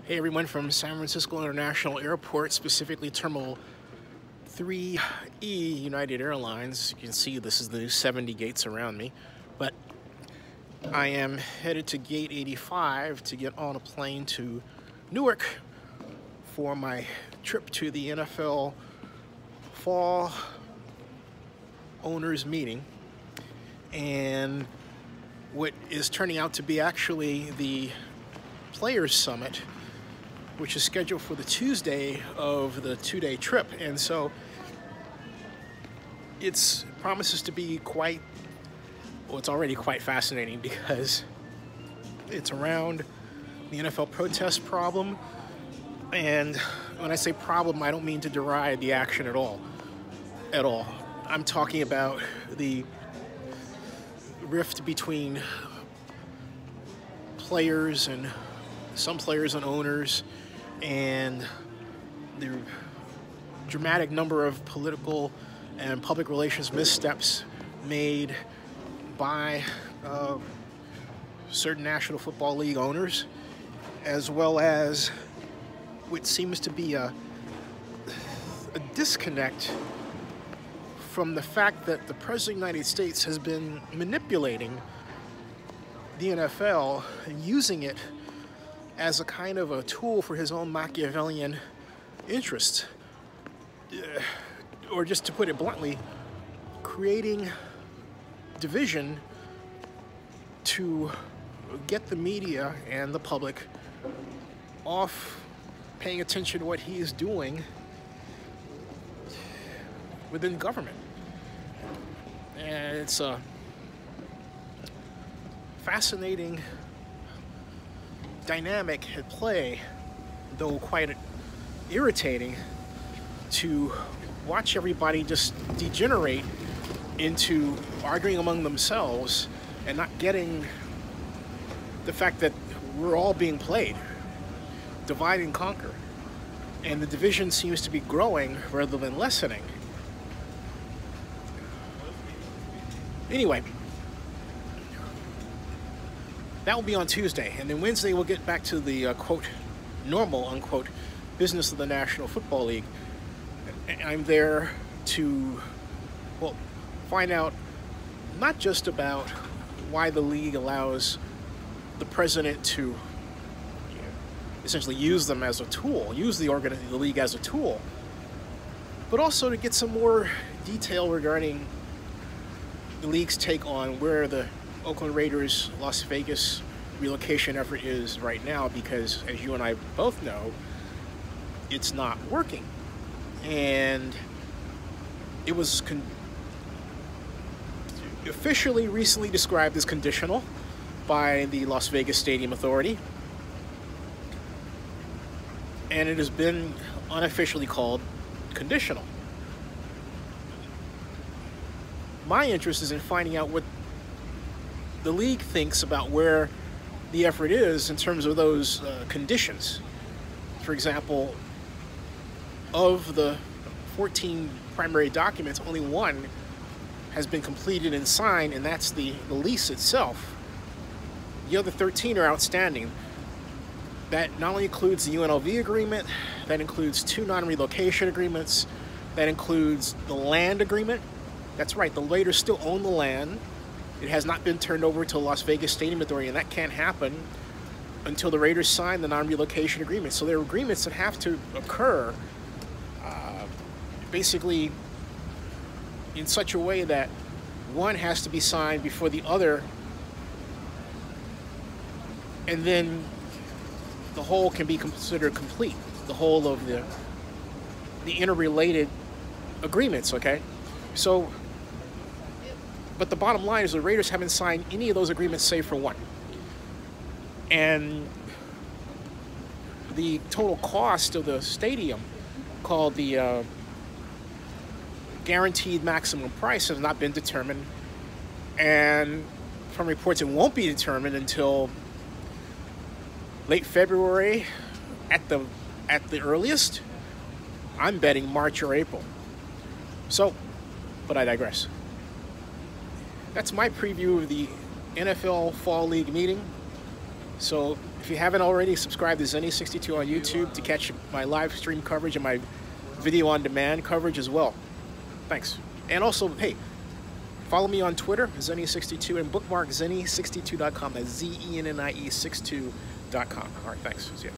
Hey everyone from San Francisco International Airport, specifically Terminal 3E United Airlines. You can see this is the new 70 gates around me, but I am headed to gate 85 to get on a plane to Newark for my trip to the NFL Fall Owners Meeting, and what is turning out to be actually the Players Summit, which is scheduled for the Tuesday of the two-day trip. And so it promises to be quite, well, it's already quite fascinating because it's around the NFL protest problem. And when I say problem, I don't mean to deride the action at all. I'm talking about the rift between players and some players and owners, and the dramatic number of political and public relations missteps made by certain National Football League owners, as well as what seems to be a disconnect from the fact that the President of the United States has been manipulating the NFL and using it as a kind of a tool for his own Machiavellian interests. Or just to put it bluntly, creating division to get the media and the public off paying attention to what he is doing within government. And it's a fascinating dynamic at play, though quite irritating, to watch everybody just degenerate into arguing among themselves and not getting the fact that we're all being played. Divide and conquer. And the division seems to be growing rather than lessening. Anyway, that will be on Tuesday, and then Wednesday we'll get back to the quote normal unquote business of the National Football League. I'm there to, well, find out not just about why the league allows the president to essentially use them as a tool, use the league as a tool, but also to get some more detail regarding the league's take on where the Oakland Raiders Las Vegas relocation effort is right now, because as you and I both know, it's not working. And it was officially recently described as conditional by the Las Vegas Stadium Authority, and it has been unofficially called conditional. My interest is in finding out what the league thinks about where the effort is in terms of those conditions. For example, of the 14 primary documents, only one has been completed and signed, and that's the lease itself. The other 13 are outstanding. That not only includes the UNLV agreement, that includes 2 non-relocation agreements, that includes the land agreement. That's right, the Raiders still own the land. It has not been turned over to Las Vegas Stadium Authority, and that can't happen until the Raiders sign the non-relocation agreement. So there are agreements that have to occur basically in such a way that one has to be signed before the other, and then the whole can be considered complete, the whole of the interrelated agreements, okay? So, but the bottom line is the Raiders haven't signed any of those agreements save for one. And the total cost of the stadium, called the guaranteed maximum price, has not been determined. And from reports, it won't be determined until late February at the earliest. I'm betting March or April. So, but I digress. That's my preview of the NFL Fall League meeting. So If you haven't already, subscribe to Zennie62 on YouTube to catch my live stream coverage and my video on demand coverage as well. Thanks. And also, hey, follow me on Twitter, Zennie62, and bookmark Zennie62.com. That's Zennie62.com. All right, thanks. See ya.